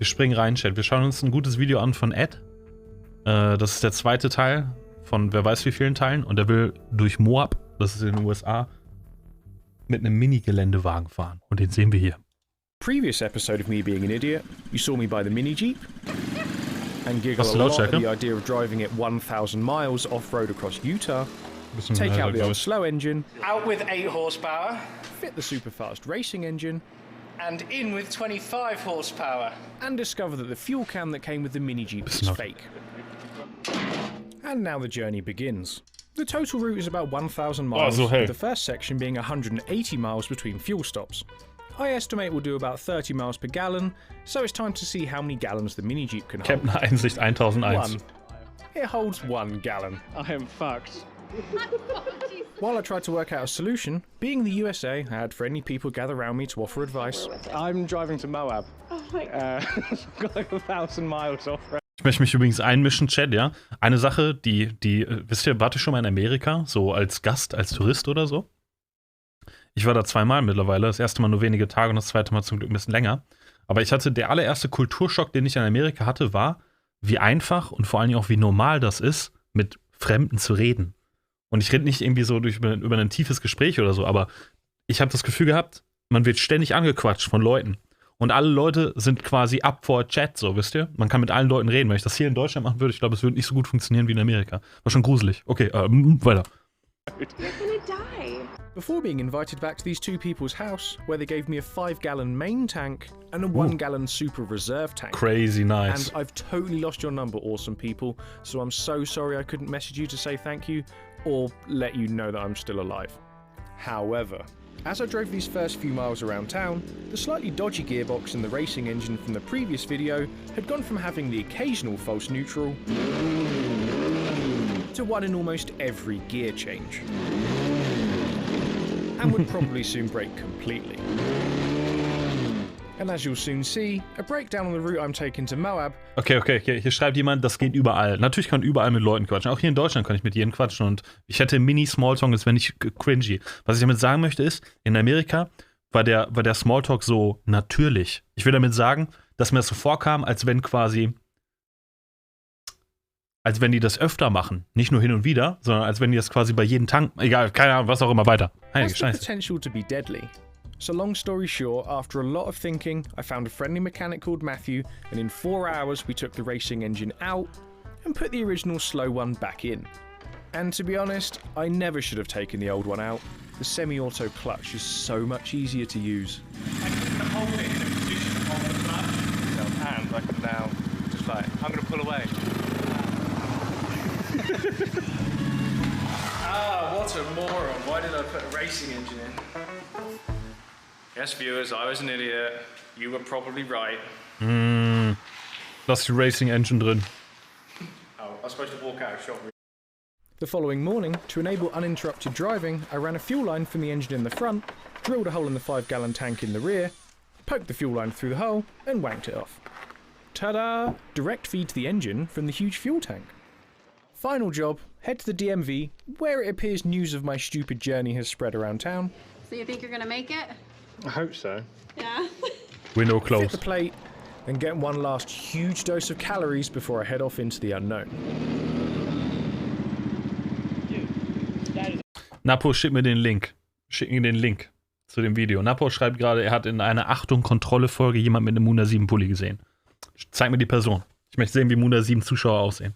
Wir springen rein, Chat. Wir schauen uns ein gutes Video an von Ed. Das ist der zweite Teil von wer weiß wie vielen Teilen. Und er will durch Moab, das ist in den USA, mit einem Mini-Geländewagen fahren. Und den sehen wir hier. Previous episode of me being an idiot, you saw me buy the mini Jeep and giggle Hast a du lot at Lautstärke? the idea of driving it 1,000 miles off-road across Utah, take out the old slow engine, Out with 8 horsepower fit the super fast racing engine, and in with 25 horsepower. and discover that the fuel can that came with the mini Jeep is not. fake. And now the journey begins. The total route is about 1,000 miles, so hey. with the first section being 180 miles between fuel stops. I estimate we'll do about 30 miles per gallon, so it's time to see how many gallons the mini Jeep can hold. Captain Einsicht 1001. One. It holds 1 gallon. I am fucked. While I tried to work out a solution, being the USA, I had friendly people gather around me to offer advice. I'm driving to Moab. Oh my God. Got like 1,000 miles off. Ich möchte mich übrigens einmischen, Chat, ja. Eine Sache, wisst ihr, wart ihr schon mal in Amerika? So als Gast, als Tourist oder so? Ich war da 2-mal mittlerweile. Das erste Mal nur wenige Tage und das zweite Mal zum Glück ein bisschen länger. Aber der allererste Kulturschock, den ich in Amerika hatte, war, wie einfach und vor allen Dingen auch wie normal das ist, mit Fremden zu reden. Und ich rede nicht irgendwie so über ein tiefes Gespräch oder so, aber ich habe das Gefühl gehabt, man wird ständig angequatscht von Leuten. Und alle Leute sind quasi up for chat, so, wisst ihr? Man kann mit allen Leuten reden. Wenn ich das hier in Deutschland machen würde, ich glaube, es würde nicht so gut funktionieren wie in Amerika. War schon gruselig. Okay, weiter. You're gonna die. Before being invited back to these two people's house, where they gave me a 5-gallon main tank and a 1-gallon super reserve tank. Crazy nice. And I've totally lost your number, awesome people, so I'm so sorry I couldn't message you to say thank you or let you know that I'm still alive. However, as I drove these first few miles around town, the slightly dodgy gearbox in the racing engine from the previous video had gone from having the occasional false neutral to one in almost every gear change, and would probably soon break completely. And as you'll soon see, a breakdown on the route I'm taking to Moab. Okay. Hier schreibt jemand, das geht überall. Natürlich kann man überall mit Leuten quatschen. Auch hier in Deutschland kann ich mit jedem quatschen und ich hätte Mini-Smalltalk, das wäre nicht cringy. Was ich damit sagen möchte ist, in Amerika war der Smalltalk so natürlich. Ich will damit sagen, dass mir das so vorkam, als wenn die das öfter machen. Nicht nur hin und wieder, sondern als wenn die das quasi bei jedem Tank, egal, keine Ahnung, was auch immer, weiter. Heilige Has the Scheiße. potential to be deadly. So long story short, after a lot of thinking, I found a friendly mechanic called Matthew, and in 4 hours we took the racing engine out and put the original slow one back in. And to be honest, I never should have taken the old one out. The semi-auto clutch is so much easier to use. I can hold it in a position of the clutch. And I can now just like, I'm going to pull away. What a moron. Why did I put a racing engine in? Yes, viewers, I was an idiot. You were probably right. Lass die Racing Engine drin. Oh, I was supposed to walk out of shot. The following morning, to enable uninterrupted driving, I ran a fuel line from the engine in the front, drilled a hole in the 5-gallon tank in the rear, poked the fuel line through the hole, and wanked it off. Ta-da! Direct feed to the engine from the huge fuel tank. Final job, head to the DMV, where it appears news of my stupid journey has spread around town. So you think you're gonna make it? I hope so. Yeah. Window Fit closed. the plate, and get one last huge dose of calories before I head off into the unknown. Napo, schick mir den Link. Schick mir den Link zu dem Video. Napo schreibt gerade, er hat in einer Achtung-Kontrolle-Folge jemand mit einem Moondye 7 Pulli gesehen. Zeig mir die Person. Ich möchte sehen, wie Moondye 7 Zuschauer aussehen.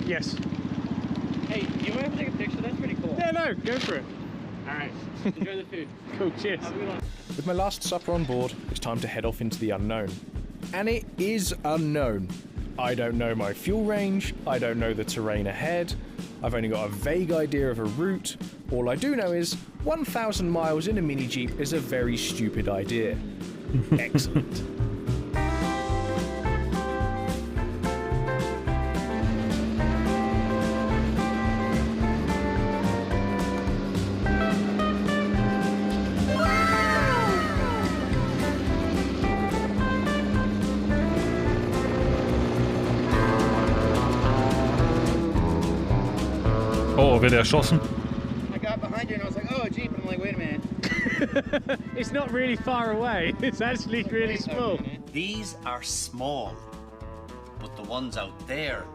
Yes. Hey, you want to take a picture? That's pretty cool. Yeah, no, go for it. Alright, enjoy the food. Cool, cheers. Have a good one. With my last supper on board, it's time to head off into the unknown. And it is unknown. I don't know my fuel range, I don't know the terrain ahead, I've only got a vague idea of a route. All I do know is 1,000 miles in a mini Jeep is a very stupid idea. Excellent. Oh, wird er erschossen? I got behind you and I was like, oh, a Jeep. And I'm like, wait a minute. It's not really far away. It's actually really small. These are small, but the ones out there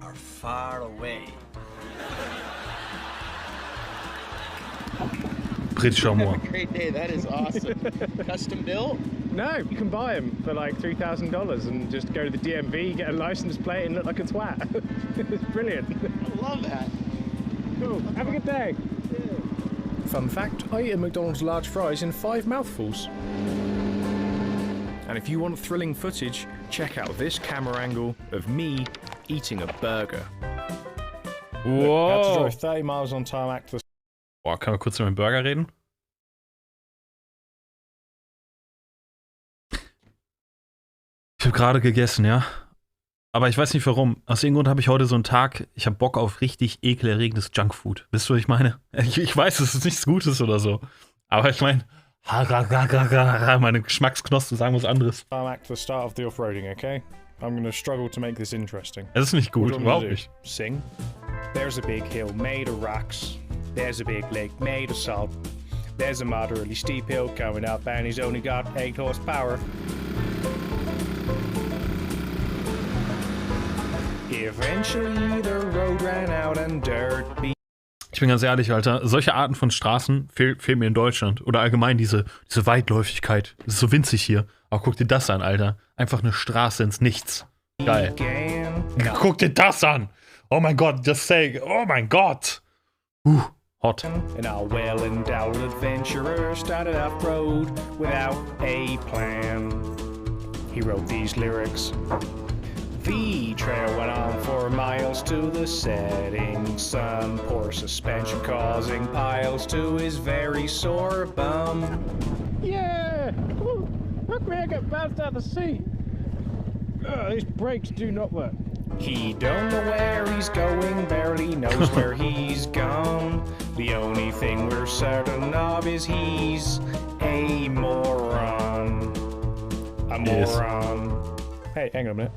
are far away. Britischer Humor. Great day, that is awesome. Custom built? No, you can buy them for like $3,000 and just go to the DMV, get a license plate, and look like a twat. It's brilliant. I love that. Cool. Have a good day. Fun fact, I eat a McDonald's large fries in 5 mouthfuls. And if you want thrilling footage, check out this camera angle of me eating a burger. Wow. Had to drive 30 miles on tarmac to... Boah, können wir kurz über den Burger reden? Ich habe gerade gegessen, ja. Aber ich weiß nicht warum. Aus irgendeinem Grund habe ich heute so einen Tag, ich habe Bock auf richtig ekelerregendes Junkfood. Wisst ihr, was ich meine? Ich weiß, es ist nichts Gutes oder so. Aber ich meine, meine Geschmacksknospen sagen was anderes. Tarmac to the start of the off-roading, okay? I'm gonna struggle to make this interesting. Es ist nicht gut, überhaupt nicht. Sing. There's a big hill made of rocks. There's a big lake made of salt. There's a moderately steep hill coming up and he's only got 8 horsepower. Eventually the road ran out and dirt beat. Ich bin ganz ehrlich, Alter, solche Arten von Straßen fehlen mir in Deutschland. Oder allgemein diese Weitläufigkeit. Das ist so winzig hier. Aber guck dir das an, Alter. Einfach eine Straße ins Nichts. Geil. Guck dir das an! Oh mein Gott, just say, oh mein Gott! Hot. And our well-endowed adventurer started off-road without a plan. He wrote these lyrics. The trail went on for miles to the setting sun. Poor suspension causing piles to his very sore bum. Yeah! Ooh, look me, I got bounced out of the seat. These brakes do not work. He don't know where he's going, barely knows where he's gone. The only thing we're certain of is he's a moron. A moron. Hey, hang on a minute.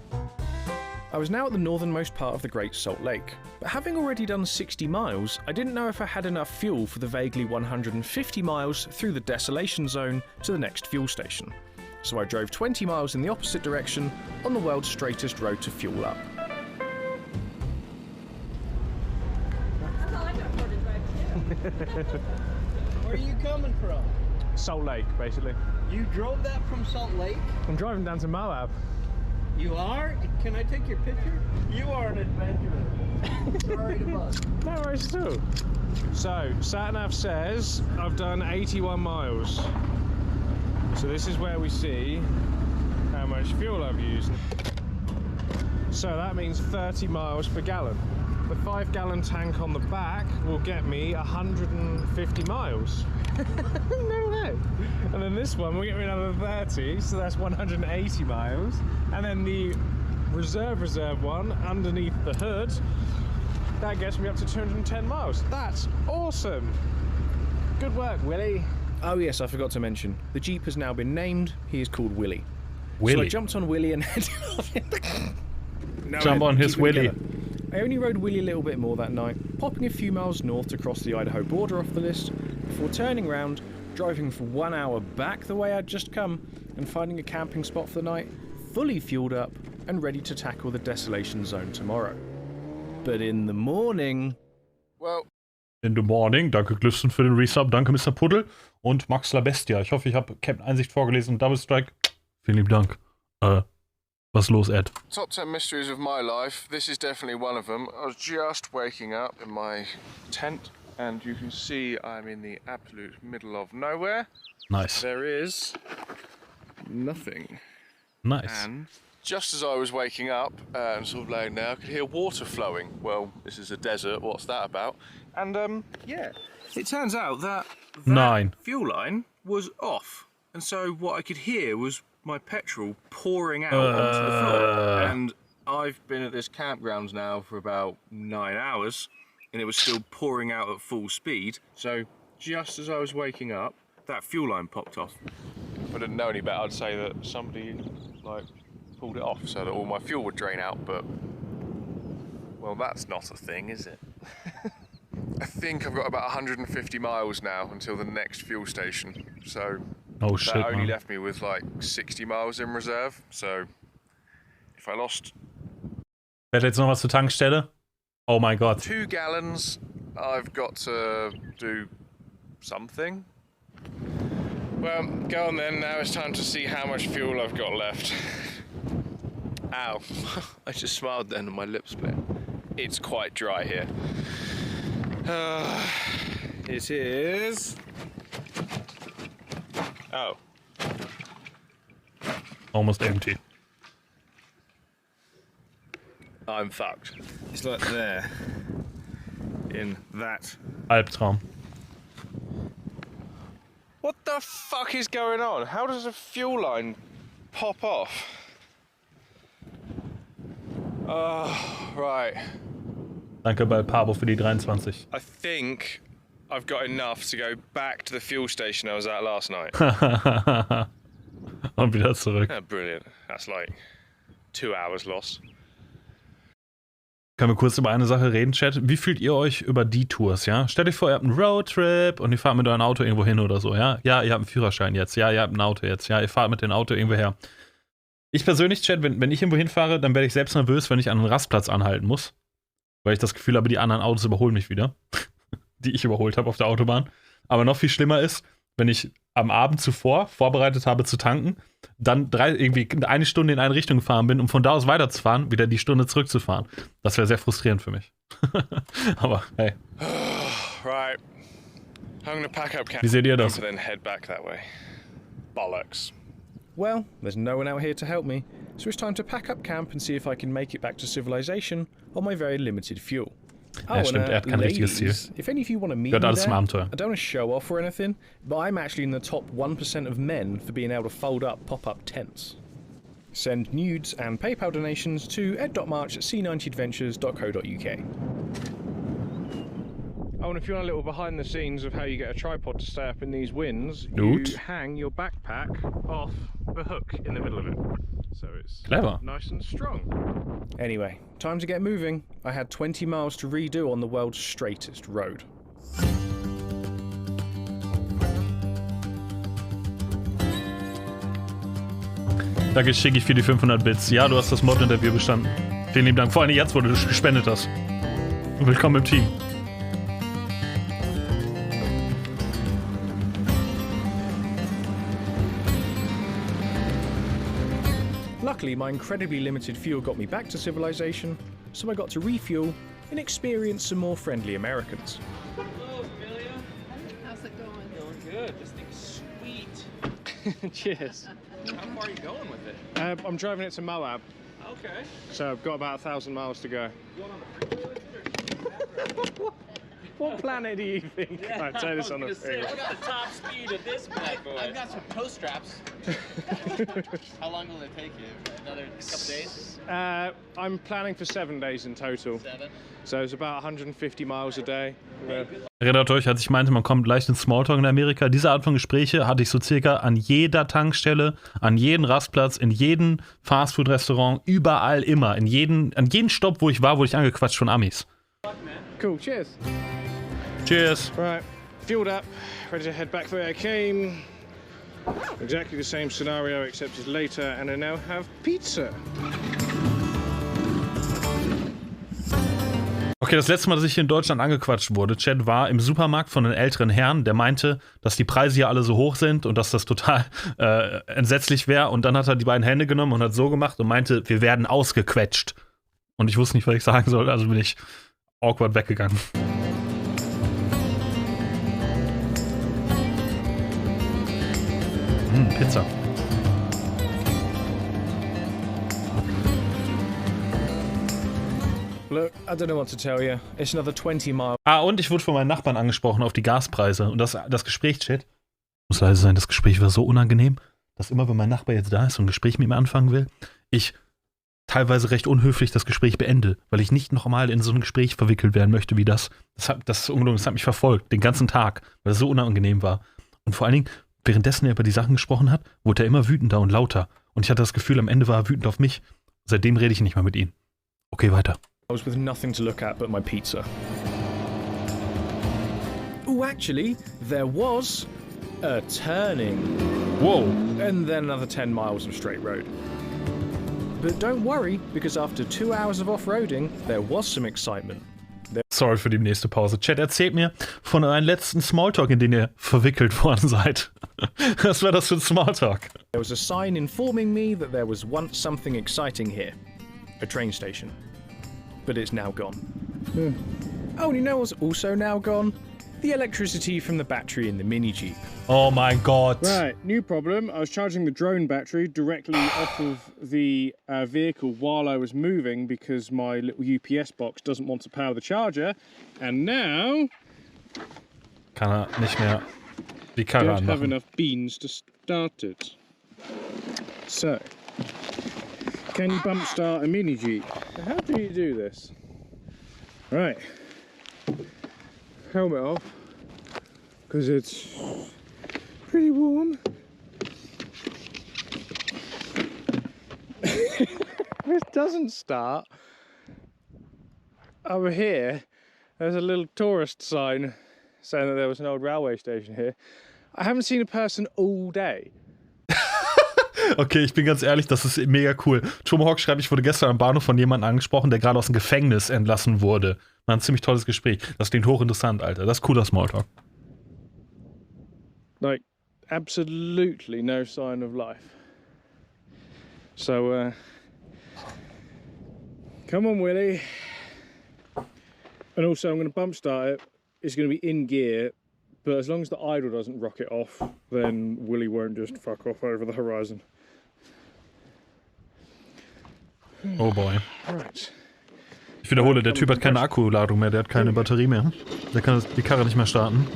I was now at the northernmost part of the Great Salt Lake, but having already done 60 miles, I didn't know if I had enough fuel for the vaguely 150 miles through the desolation zone to the next fuel station. So I drove 20 miles in the opposite direction on the world's straightest road to fuel up. Where are you coming from? Salt Lake, basically. You drove that from Salt Lake? I'm driving down to Moab. You are? Can I take your picture? You are an adventurer. Sorry to bust. No worries at all. So, SatNav says I've done 81 miles. So this is where we see how much fuel I've used. So that means 30 miles per gallon. The 5-gallon tank on the back will get me 150 miles. No way. And then this one will get me another 30, so that's 180 miles. And then the reserve one underneath the hood, that gets me up to 210 miles. That's awesome. Good work, Willie. Oh yes, I forgot to mention, the Jeep has now been named. He is called Willie. So I jumped on Willie and headed off. Jump on his Willie. I only rode Willie a little bit more that night, popping a few miles north to cross the Idaho border off the list, before turning round, driving for 1 hour back the way I'd just come, and finding a camping spot for the night, fully fueled up and ready to tackle the desolation zone tomorrow. But in the morning... Well... In the morning, danke Glisten für den Resub, danke Mr. Puddel und Max La Bestia. Ich hoffe, ich habe Captain Einsicht vorgelesen und Double Strike. Vielen lieben Dank. Was los, Ed? Top 10 mysteries of my life. This is definitely one of them. I was just waking up in my tent and you can see I'm in the absolute middle of nowhere. Nice. There is nothing. Nice. And just as I was waking up and sort of laying there, I could hear water flowing. Well, this is a desert, what's that about? And yeah, it turns out that fuel line was off. And so what I could hear was my petrol pouring out onto the floor. And I've been at this campground now for about 9 hours and it was still pouring out at full speed. So just as I was waking up, that fuel line popped off. If I didn't know any better, I'd say that somebody like pulled it off so that all my fuel would drain out, but well, that's not a thing, is it? I think I've got about 150 miles now until the next fuel station. So Oh shit, that only man. left me with like 60 miles in reserve. So if I lost Fährt jetzt noch was zur Tankstelle? Oh mein Gott. 2 gallons, I've got to do something. Well, go on then. Now it's time to see how much fuel I've got left. Ow. I just smiled then and my lip split. It's quite dry here. It is... Oh. Almost empty. I'm fucked. It's like there. In that. Albtraum. What the fuck is going on? How does a fuel line pop off? Oh, right. Danke bei Pabo für die 23. I think I've got enough to go back to the fuel station I was at last night. Und wieder zurück. Oh, brilliant. That's like 2 hours lost. Können wir kurz über eine Sache reden, Chat? Wie fühlt ihr euch über die Tours, ja? Stellt euch vor, ihr habt einen Roadtrip und ihr fahrt mit eurem Auto irgendwo hin oder so, ja? Ja, ihr habt einen Führerschein jetzt. Ja, ihr habt ein Auto jetzt. Ja, ihr fahrt mit dem Auto irgendwo her. Ich persönlich, Chat, wenn ich irgendwo hinfahre, dann werde ich selbst nervös, wenn ich an einem Rastplatz anhalten muss. Weil ich das Gefühl habe, die anderen Autos überholen mich wieder. Die ich überholt habe auf der Autobahn. Aber noch viel schlimmer ist, wenn ich am Abend zuvor vorbereitet habe zu tanken, dann irgendwie 1 Stunde in eine Richtung gefahren bin, um von da aus weiterzufahren, wieder die Stunde zurückzufahren. Das wäre sehr frustrierend für mich. Aber hey. Right. I'm gonna pack up camp. Wie seht ihr das? And then head back that way. Bollocks. Well, there's no one out here to help me, so it's time to pack up camp and see if I can make it back to civilization on my very limited fuel. Ja, stimmt, er hat kein richtiges Ziel. If any of you want to meet Gehört me alles zum there, Abenteuer. I don't want to show off or anything, but I'm actually in the top 1% of men for being able to fold up pop-up tents. Send nudes and PayPal donations to ed.march@c90adventures.co.uk. Oh, and if you want a little behind the scenes of how you get a tripod to stay up in these winds, you hang your backpack off the hook in the middle of it. So it's Clever. Nice and strong. Anyway, time to get moving. I had 20 miles to redo on the world's straightest road. Danke, Shiggy, für die 500 Bits. Ja, du hast das Mod-Interview bestanden. Vielen lieben Dank. Vor allem jetzt, wo du gespendet hast. Willkommen im Team. Luckily, my incredibly limited fuel got me back to civilization, so I got to refuel and experience some more friendly Americans. Hello, Amelia. How's it going? Going good. This thing's sweet. Cheers. How far are you going with it? I'm driving it to Moab, Okay. so I've got about 1,000 miles to go. You going on the freeway with it or What planet do you think? I'd say this on the freeway. I got the top speed of this bad boy. I've got some toe straps. How long will it take you? Another couple days? I'm planning for 7 days in total. 7? So it's about 150 miles a day. Erinnert euch, als ich meinte, man kommt leicht ins Smalltalk in Amerika. Diese Art von Gespräche hatte ich so circa an jeder Tankstelle, an jedem Rastplatz, in jedem Fastfood-Restaurant, überall immer. An jeden Stopp, wo ich war, wurde ich angequatscht von Amis. Cool, cheers. Cheers. Right, fueled up, ready to head back the way I came. Exactly the same scenario, except it's later, and I now have pizza. Okay, das letzte Mal, dass ich hier in Deutschland angequatscht wurde, Chat, war im Supermarkt von einem älteren Herrn, der meinte, dass die Preise hier alle so hoch sind und dass das total entsetzlich wäre. Und dann hat er die beiden Hände genommen und hat so gemacht und meinte, wir werden ausgequetscht. Und ich wusste nicht, was ich sagen soll, also bin ich awkward weggegangen. Pizza. Look, I don't know what to tell you. It's another 20 miles. Und ich wurde von meinen Nachbarn angesprochen auf die Gaspreise. Und das Gespräch, Chat, muss leise sein, das Gespräch war so unangenehm, dass immer, wenn mein Nachbar jetzt da ist und ein Gespräch mit mir anfangen will, ich teilweise recht unhöflich das Gespräch beende, weil ich nicht nochmal in so ein Gespräch verwickelt werden möchte wie das. Das ist ungelogen, das hat mich verfolgt, den ganzen Tag, weil es so unangenehm war. Und vor allen Dingen, währenddessen er über die Sachen gesprochen hat, wurde er immer wütender und lauter. Und ich hatte das Gefühl, am Ende war er wütend auf mich. Seitdem rede ich nicht mehr mit ihm. Okay, weiter. With nothing to look at but my pizza. Oh, actually, there was a turning. Whoa. And then another 10 miles of straight road. But don't worry, because after 2 hours of off-roading, there was some excitement. Sorry für die nächste Pause. Chat, erzählt mir von euren letzten Smalltalk, in den ihr verwickelt worden seid. Was war das für ein Smalltalk? There was a sign informing me that there was once something exciting here. A train station. But it's now gone. Oh, and you know what's also now gone? The electricity from the battery in the mini Jeep. Oh my God. Right, new problem. I was charging the drone battery directly off of the vehicle while I was moving because my little UPS box doesn't want to power the charger. And now... Kann er nicht mehr die Karre don't have anmachen. enough beans to start it. So, can you bump start a mini Jeep? How do you do this? Right. Helmet off, because it's pretty warm. This doesn't start. Over here, there's a little tourist sign saying that there was an old railway station here. I haven't seen a person all day. Okay, ich bin ganz ehrlich, das ist mega cool. Tomahawk schreibt, ich wurde gestern am Bahnhof von jemandem angesprochen, der gerade aus dem Gefängnis entlassen wurde. War ein ziemlich tolles Gespräch. Das klingt hochinteressant, Alter. Das ist cooler Smalltalk. Like, absolutely no sign of life. So, come on, Willie. And also, I'm going to bump start it. It's going to be in gear, but as long as the idle doesn't rock it off, then Willie won't just fuck off over the horizon. Oh boy. Right. Ich wiederhole, der Typ hat keine Akkuladung mehr, der hat keine Batterie mehr. Der kann die Karre nicht mehr starten.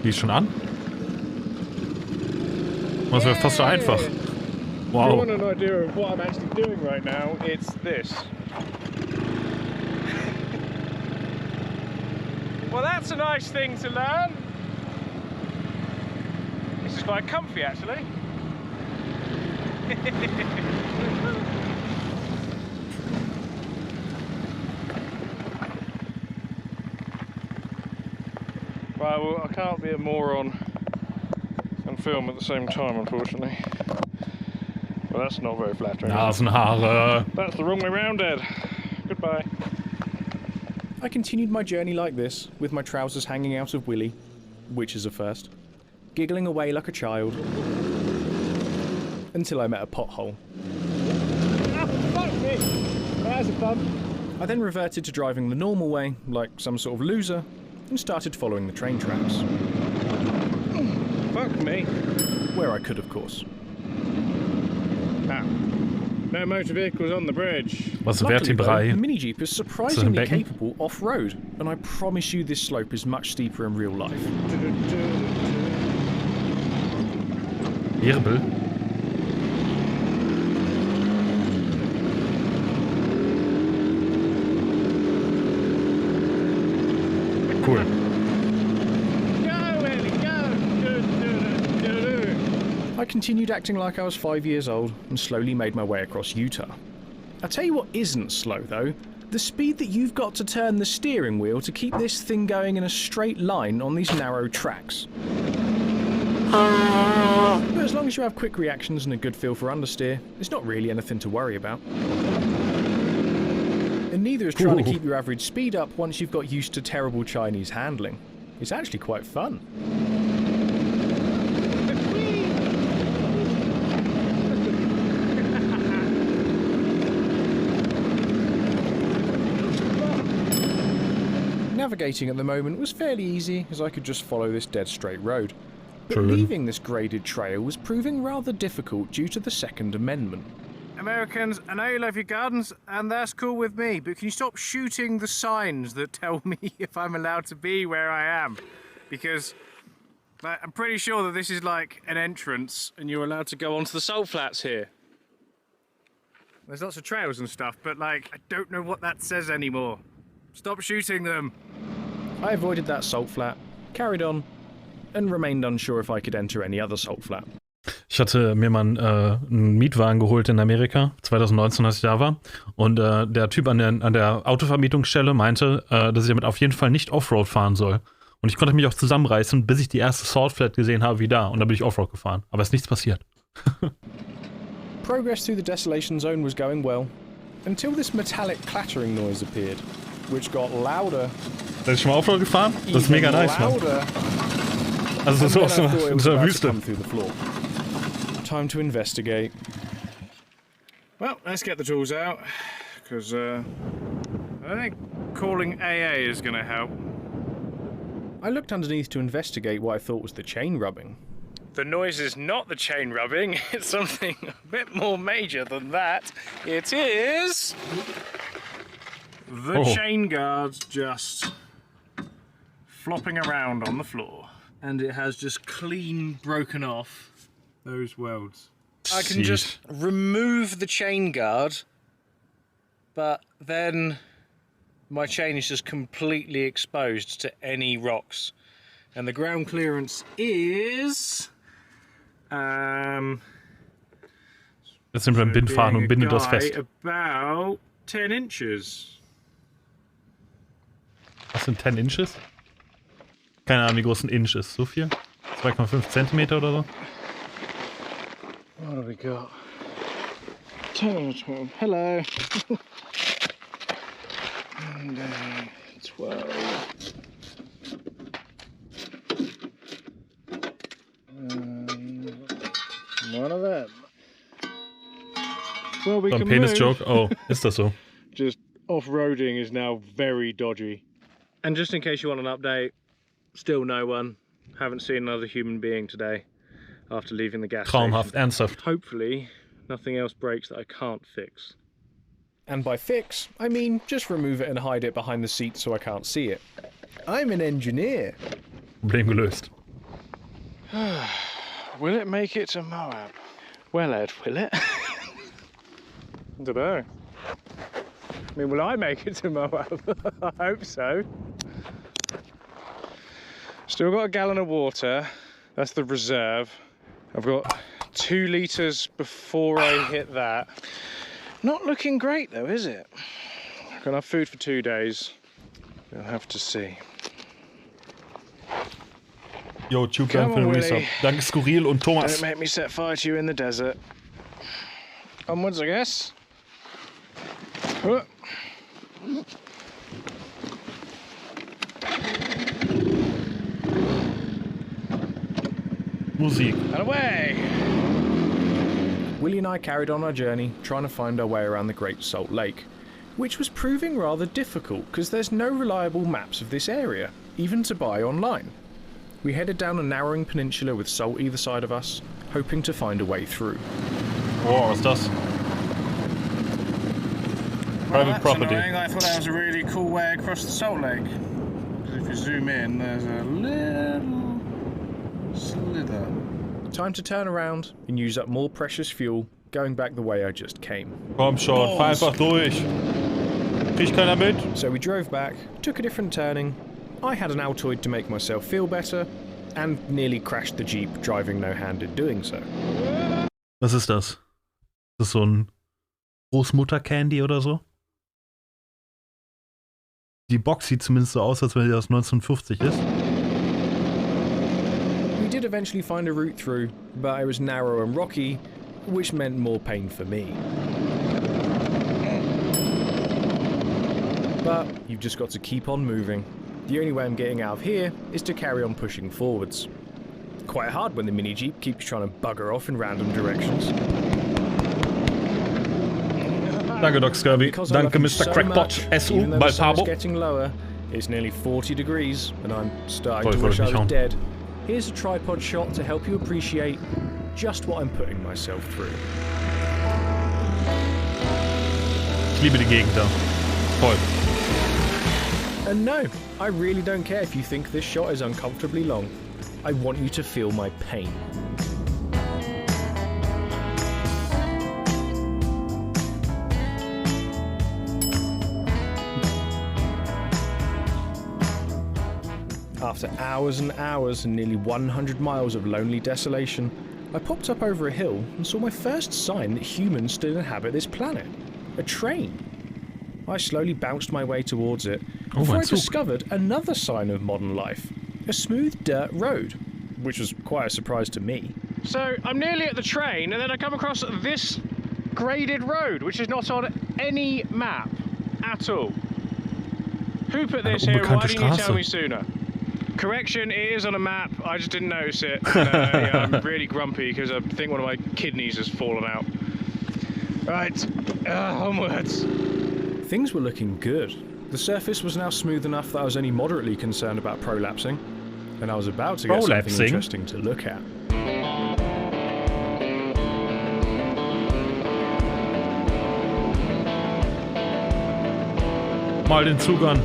Die ist schon an? Das wäre fast so einfach. If you Wow. want an idea of what I'm actually doing right now, it's this. Well, that's a nice thing to learn. This is quite comfy, actually. Right, well, I can't be a moron and film at the same time, unfortunately. Well, that's not very flattering. Nasenhaare. That's the wrong way round, Ed. Goodbye. I continued my journey like this, with my trousers hanging out of Willie, which is a first, giggling away like a child, until I met a pothole. Ah, fuck me! That's a bump. I then reverted to driving the normal way, like some sort of loser, and started following the train tracks. Fuck me. Where I could, of course. Ah. No motor vehicles on the bridge. Was Luckily, though, Vertebrae? the mini Jeep is surprisingly Becken? capable off-road, and I promise you this slope is much steeper in real life. Wirbel? Cool. Go, Ellie, go! I continued acting like I was 5 years old and slowly made my way across Utah. I'll tell you what isn't slow though, the speed that you've got to turn the steering wheel to keep this thing going in a straight line on these narrow tracks. But as long as you have quick reactions and a good feel for understeer, it's not really anything to worry about. And neither is trying to keep your average speed up once you've got used to terrible Chinese handling. It's actually quite fun. Navigating at the moment was fairly easy, as I could just follow this dead straight road. But leaving this graded trail was proving rather difficult due to the Second Amendment. Americans, I know you love your gardens, and that's cool with me, but can you stop shooting the signs that tell me if I'm allowed to be where I am? Because I'm pretty sure that this is like an entrance, and you're allowed to go onto the salt flats here. There's lots of trails and stuff, but like, I don't know what that says anymore. Stop shooting them! I avoided that salt flat, carried on, and remained unsure if I could enter any other salt flat. Ich hatte mir mal einen Mietwagen geholt in Amerika, 2019, als ich da war. Und der Typ an der Autovermietungsstelle meinte, dass ich damit auf jeden Fall nicht Offroad fahren soll. Und ich konnte mich auch zusammenreißen, bis ich die erste Saltflat gesehen habe, wie da. Und dann bin ich Offroad gefahren. Aber es ist nichts passiert. Progress through the desolation zone was going well, until this metallic clattering noise appeared, which got louder. Seid ihr schon mal Offroad gefahren? Das ist mega nice, Mann. Also so aus der Wüste. Time to investigate. Well, let's get the tools out, because I think calling AA is going to help. I looked underneath to investigate what I thought was the chain rubbing. The noise is not the chain rubbing, it's something a bit more major than that. It is the chain guards just flopping around on the floor. And it has just clean broken off those welds. I can just remove the chain guard, but then my chain is just completely exposed to any rocks. And the ground clearance is... Jetzt sind wir im Bind fahren und bindet das fest. About 10 inches. Was sind 10 Inches? Keine Ahnung, wie groß ein Inch ist. So viel? 2,5 Zentimeter oder so? What have we got? 10, 12. Hello. And 12. One of them. Well, we can Penis move. Joke? Oh, ist das so? Just off-roading is now very dodgy. And just in case you want an update, still no one. Haven't seen another human being today after leaving the gas Traumhaft, station. ernsthaft. Hopefully, nothing else breaks that I can't fix. And by fix, I mean just remove it and hide it behind the seat so I can't see it. I'm an engineer. Problem gelöst. Will it make it to Moab? Well, Ed, will it? I don't know. I mean, will I make it to Moab? I hope so. Still got a gallon of water. That's the reserve. I've got 2 litres before I hit that. Not looking great though, is it? Gonna have food for 2 days. We'll have to see. Yo, Tube für den Resub. Danke Skurril und Thomas. Don't make me set fire to you in the desert. Onwards, I guess. Musik. And away! Willie and I carried on our journey, trying to find our way around the Great Salt Lake, which was proving rather difficult because there's no reliable maps of this area, even to buy online. We headed down a narrowing peninsula with salt either side of us, hoping to find a way through. Oh, was ist das? Private property. Annoying. I thought that was a really cool way across the Salt Lake. If you zoom in, there's a little slither. Time to turn around and use up more precious fuel, going back the way I just came. Komm schon, fahr einfach durch. Kriegt keiner mit? So we drove back, took a different turning. I had an Altoid to make myself feel better, and nearly crashed the Jeep driving no-handed doing so. Was ist das? Ist das so ein Großmutter-Candy oder so? Die Box sieht zumindest so aus, als wenn die aus 1950 ist. We did eventually find a route through, but it was narrow and rocky, which meant more pain for me. But you've just got to keep on moving. The only way I'm getting out of here is to carry on pushing forwards. Quite hard when the mini Jeep keeps trying to bugger off in random directions. Danke, Doc Scurvy. Danke, Mr. Crackpot. SU, bei Pabo. Getting lower. It's nearly 40 degrees, and I'm starting to wish I was dead. Here's a tripod shot to help you appreciate just what I'm putting myself through. Ich liebe die Gegend da. Voll. And no, I really don't care if you think this shot is uncomfortably long. I want you to feel my pain. After hours and hours and nearly 100 miles of lonely desolation, I popped up over a hill and saw my first sign that humans still inhabit this planet. A train. I slowly bounced my way towards it before I discovered another sign of modern life. A smooth dirt road, which was quite a surprise to me. So I'm nearly at the train and then I come across this graded road, which is not on any map at all. Who put this here? Why didn't you tell me sooner? Correction, it is on a map, I just didn't notice it. Yeah, I'm really grumpy because I think one of my kidneys has fallen out. Right, onwards. Things were looking good. The surface was now smooth enough that I was only moderately concerned about prolapsing, and I was about to get something interesting to look at. Mal den Zug an.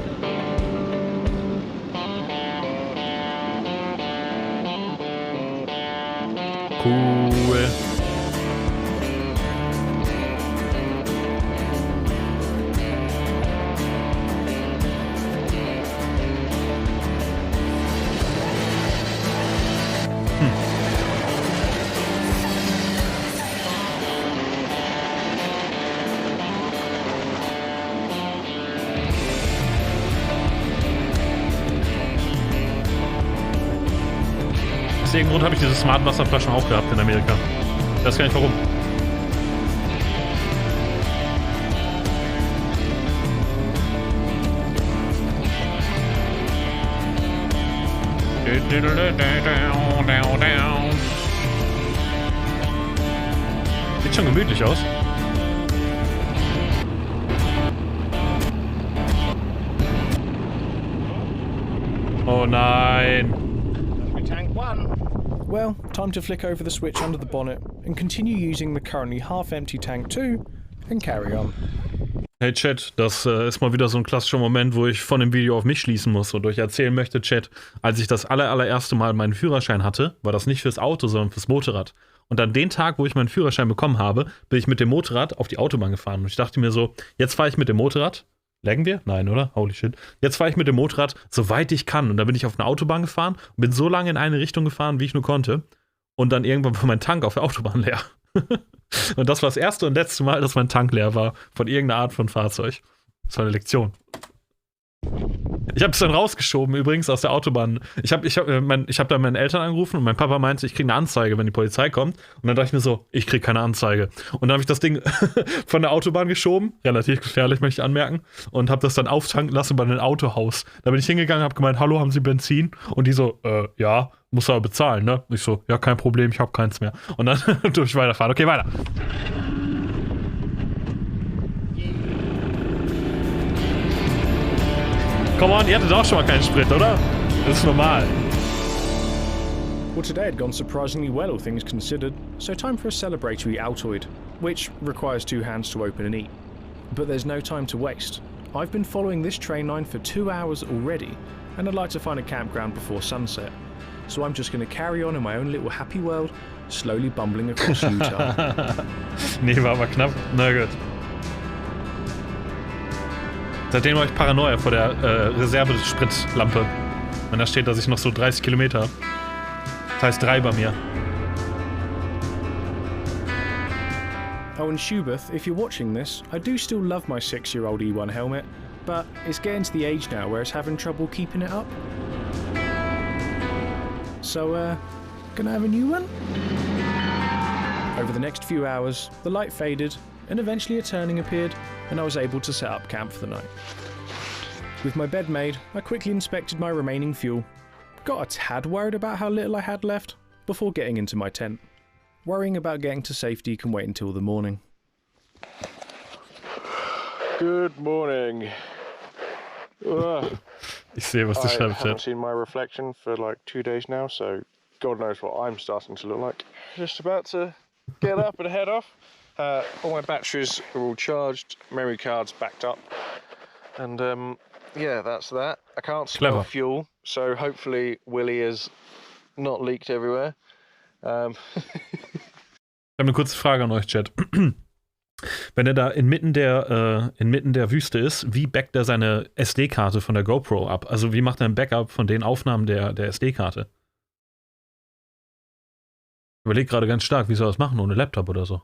Cool. Aus irgendeinem Grund habe ich diese Smart Wasserflaschen auch gehabt in Amerika. Ich weiß gar nicht warum. Sieht schon gemütlich aus. Oh nein. Well, time to flick over the switch under the bonnet and continue using the currently half-empty tank 2 and carry on. Hey Chat, das ist mal wieder so ein klassischer Moment, wo ich von dem Video auf mich schließen muss und euch erzählen möchte, Chat, als ich das allererste Mal meinen Führerschein hatte, war das nicht fürs Auto, sondern fürs Motorrad. Und an den Tag, wo ich meinen Führerschein bekommen habe, bin ich mit dem Motorrad auf die Autobahn gefahren. Und ich dachte mir so, jetzt fahre ich mit dem Motorrad. Laggen wir? Nein, oder? Holy shit. Jetzt fahre ich mit dem Motorrad, soweit ich kann. Und dann bin ich auf eine Autobahn gefahren und bin so lange in eine Richtung gefahren, wie ich nur konnte. Und dann irgendwann war mein Tank auf der Autobahn leer. Und das war das erste und letzte Mal, dass mein Tank leer war von irgendeiner Art von Fahrzeug. Das war eine Lektion. Ich habe es dann rausgeschoben, übrigens, aus der Autobahn. Ich hab dann meinen Eltern angerufen und mein Papa meinte, ich kriege eine Anzeige, wenn die Polizei kommt. Und dann dachte ich mir so, ich kriege keine Anzeige. Und dann habe ich das Ding von der Autobahn geschoben, relativ gefährlich, möchte ich anmerken, und habe das dann auftanken lassen bei einem Autohaus. Da bin ich hingegangen, habe gemeint, hallo, haben Sie Benzin? Und die so, ja, muss aber bezahlen, ne? Und ich so, ja, kein Problem, ich habe keins mehr. Und dann durfte ich weiterfahren. Okay, weiter. Come on, ihr hattet auch schon mal keinen Sprit, oder? Das ist normal. Well, today had gone surprisingly well, all things considered, so time for a celebratory Altoid, which requires 2 hands to open and eat. But there's no time to waste. I've been following this train line for 2 hours already, and I'd like to find a campground before sunset. So I'm just going to carry on in my own little happy world, slowly bumbling across Utah. Nee, war aber knapp. Na gut. Seitdem war ich paranoia vor der Reservespritlampe. Und da steht, dass ich noch so 30 Kilometer habe. Das heißt 3 bei mir. Oh, and Shubeth, if you're watching this, I do still love my 6-year-old E1 helmet, but it's getting to the age now where it's having trouble keeping it up. So, gonna have a new one? Over the next few hours, the light faded, and eventually a turning appeared, and I was able to set up camp for the night. With my bed made, I quickly inspected my remaining fuel, got a tad worried about how little I had left, before getting into my tent. Worrying about getting to safety can wait until the morning. Good morning. Ich sehe, was du schreibst. I haven't seen my reflection for like 2 days now, so God knows what I'm starting to look like. Just about to get up and head off. All my batteries are all charged, memory card's backed up, and yeah, that's that. I can't smell fuel, so hopefully Willy has not leaked everywhere. Ich habe eine kurze Frage an euch, Chat. Wenn er da inmitten der Wüste ist, wie backt er seine SD-Karte von der GoPro ab? Also wie macht er ein Backup von den Aufnahmen der SD-Karte? Überleg gerade ganz stark, wie soll er das machen ohne Laptop oder so?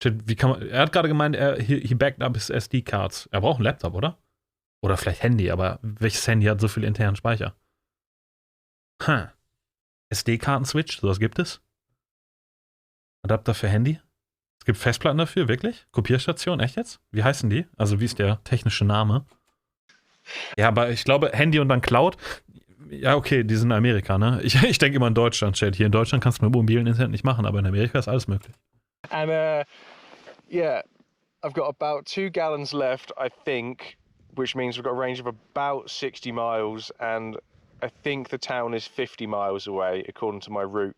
Wie kann man, er hat gerade gemeint, he backed up his SD-Cards. Er braucht einen Laptop, oder? Oder vielleicht Handy, aber welches Handy hat so viel internen Speicher? SD-Karten-Switch, sowas gibt es? Adapter für Handy? Es gibt Festplatten dafür, wirklich? Kopierstation, echt jetzt? Wie heißen die? Also wie ist der technische Name? Ja, aber ich glaube, Handy und dann Cloud. Ja, okay, die sind in Amerika, ne? Ich denke immer in Deutschland, Chat. Hier in Deutschland kannst du mit mobilen Internet nicht machen, aber in Amerika ist alles möglich. And yeah, I've got about 2 gallons left, I think, which means we've got a range of about 60 miles, and I think the town is 50 miles away, according to my route.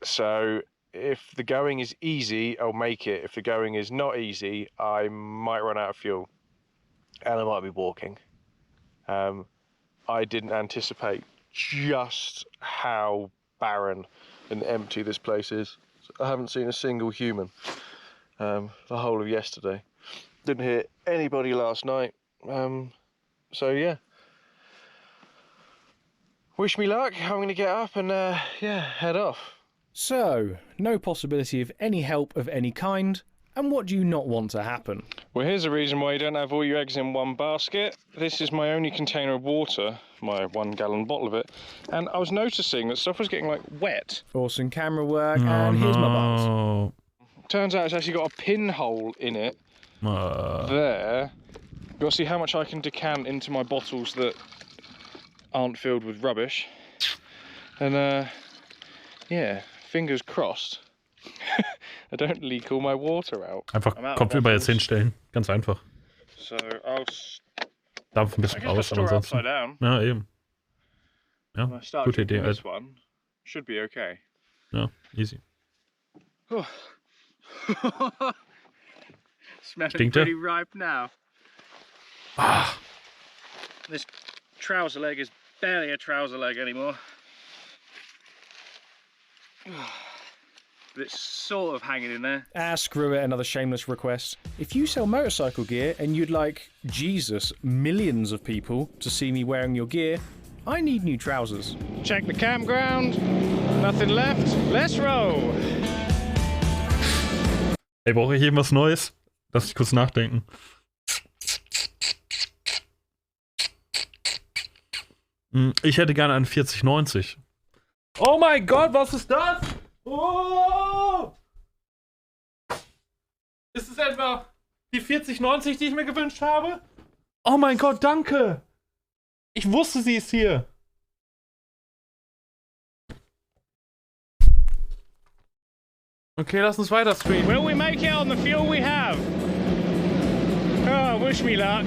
So if the going is easy, I'll make it. If the going is not easy, I might run out of fuel, and I might be walking. I didn't anticipate just how barren and empty this place is. I haven't seen a single human the whole of yesterday. Didn't hear anybody last night. So yeah. Wish me luck. I'm going to get up and yeah, head off. So, no possibility of any help of any kind, and what do you not want to happen? Well, here's a reason why you don't have all your eggs in one basket. This is my only container of water, my 1 gallon bottle of it, and I was noticing that stuff was getting like wet. Awesome camera work, and here's my buns. Turns out it's actually got a pinhole in it. There. You've got to see how much I can decant into my bottles that aren't filled with rubbish. And yeah, fingers crossed. I don't leak all my water out. Einfach Kopfüber jetzt hinstellen. Ganz einfach. So I'll Dampf ein bisschen raus, aber ansonsten. Ja, eben. Ja, gute Idee. This one should be okay. Ja, easy. Smelling pretty ripe now. Ah. This trouser leg is barely a trouser leg anymore. But it's sort of hanging in there. Ah, screw it, another shameless request. If you sell motorcycle gear and you'd like, Jesus, millions of people to see me wearing your gear, I need new trousers. Check the campground. Nothing left. Let's roll. Ey, brauche ich irgendwas Neues? Lass mich kurz nachdenken. Ich hätte gerne einen 4090. Oh mein Gott, was ist das? Oh! Ist es etwa die 4090, die ich mir gewünscht habe? Oh mein Gott, danke! Ich wusste, sie ist hier. Okay, lass uns weiter streamen. Will we make it on the fuel we have? Oh, wish me luck.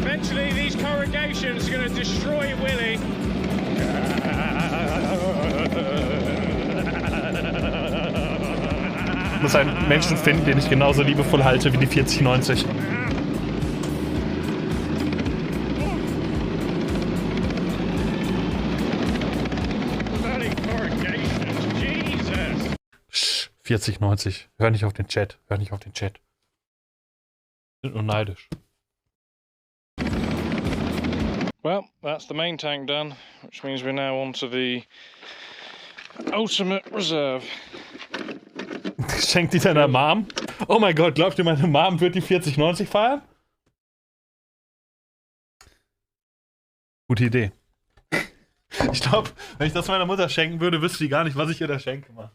Eventually these corrugations are going to destroy Willy. Ich muss einen Menschen finden, den ich genauso liebevoll halte wie die 4090. Sch, 4090. Hör nicht auf den Chat. Hör nicht auf den Chat. Sind nur neidisch. Well, that's the main tank done, which means we're now on to the ultimate reserve. Schenkt die deiner Mom? Oh mein Gott, glaubt ihr, meine Mom wird die 4090 feiern? Gute Idee. Ich glaube, wenn ich das meiner Mutter schenken würde, wüsste die gar nicht, was ich ihr da schenke. Mann.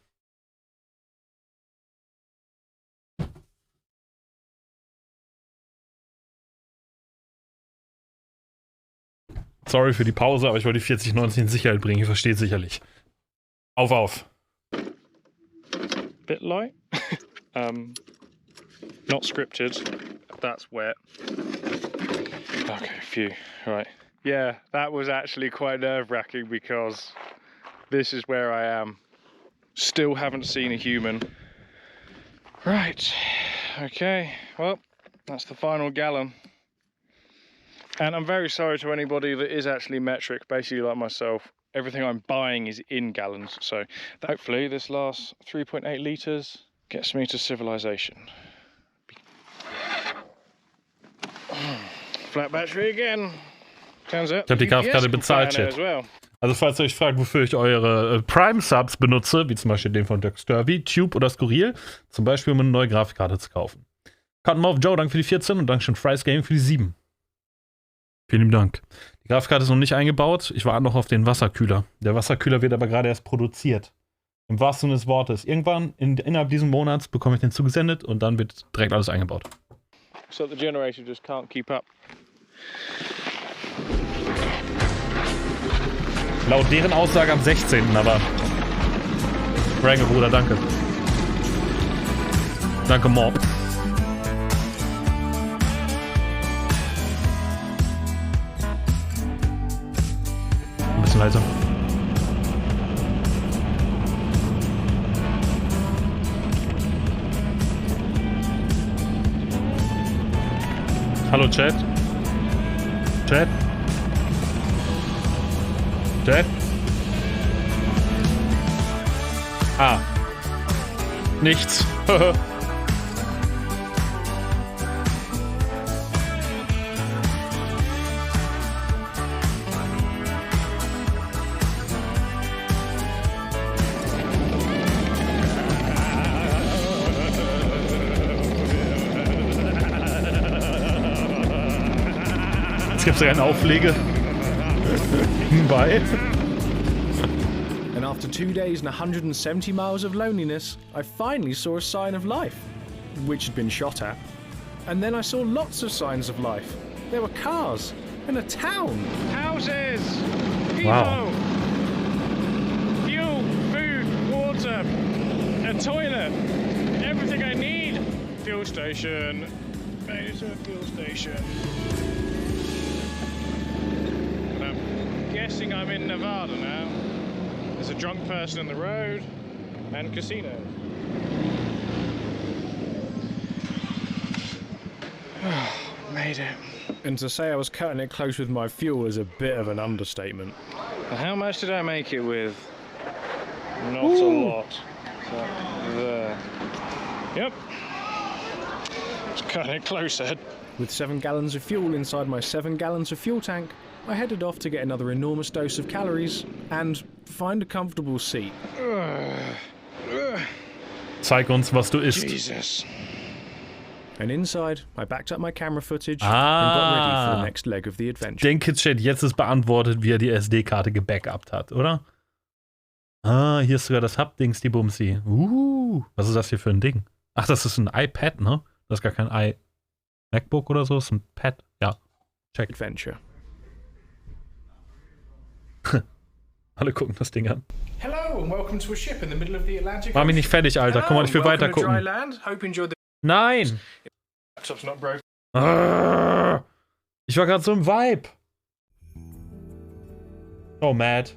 Sorry für die Pause, aber ich wollte die 4090 in Sicherheit bringen. Ihr versteht sicherlich. Auf. Bit light. Not scripted. That's wet. Okay, phew. Right. Yeah, that was actually quite nerve-wracking because this is where I am. Still haven't seen a human. Right. Okay. Well, that's the final gallon. And I'm very sorry to anybody that is actually metric, basically like myself. Everything I'm buying is in gallons, so hopefully this last 3.8 litres gets me to civilization. Flat battery again. Turns out Ich habe die Grafikkarte bezahlt, Chat. Also falls ihr euch fragt, wofür ich eure Prime-Subs benutze, wie zum Beispiel den von Dirk Sturvey, Tube oder Skurril, zum Beispiel um eine neue Grafikkarte zu kaufen. Cotton Mouth Joe, danke für die 14 und Dankeschön Fries Gaming für die 7. Vielen lieben Dank. Die Grafikkarte ist noch nicht eingebaut. Ich warte noch auf den Wasserkühler. Der Wasserkühler wird aber gerade erst produziert. Im wahrsten Sinne des Wortes. Irgendwann innerhalb dieses Monats bekomme ich den zugesendet und dann wird direkt alles eingebaut. So the generator just can't keep up. Laut deren Aussage am 16. aber... Range, Bruder, danke. Danke, Moab. Ein bisschen leiser. Hallo, Chat. Chat. Chat. Ah. Nichts. Jetzt gibt es ja einen Auflege. Bye. And after 2 days and 170 miles of loneliness, I finally saw a sign of life, which had been shot at. And then I saw lots of signs of life. There were cars and a town. Houses, people, Wow. fuel, food, water, a toilet, everything I need. Fuel station. Made it to a fuel station. And I'm guessing I'm in Nevada now. There's a drunk person on the road and casino. Made it. And to say I was cutting it close with my fuel is a bit of an understatement. How much did I make it with? Not a lot. So, there. Yep. It's cutting it close, Ed. With 7 gallons of fuel inside my 7 gallons of fuel tank, I headed off to get another enormous dose of calories and find a comfortable seat. Zeig uns, was du isst. Jesus. And inside, I backed up my camera footage and got ready for the next leg of the adventure. Denke, Chat, jetzt ist beantwortet, wie er die SD-Karte gebackupt hat, oder? Ah, hier ist sogar das Hub-Dings, die Bumsi. Was ist das hier für ein Ding? Ach, das ist ein iPad, ne? Das ist gar kein MacBook oder so, das ist ein Pad. Ja, check. Adventure. Alle gucken das Ding an. Hello and welcome to a ship in the middle of the Atlantic. Mach mich nicht fertig, Alter. Guck mal, ich will weiter gucken. Hope you enjoyed the Nein! laptop's not broken. Ich war gerade so im Vibe. Oh, mad.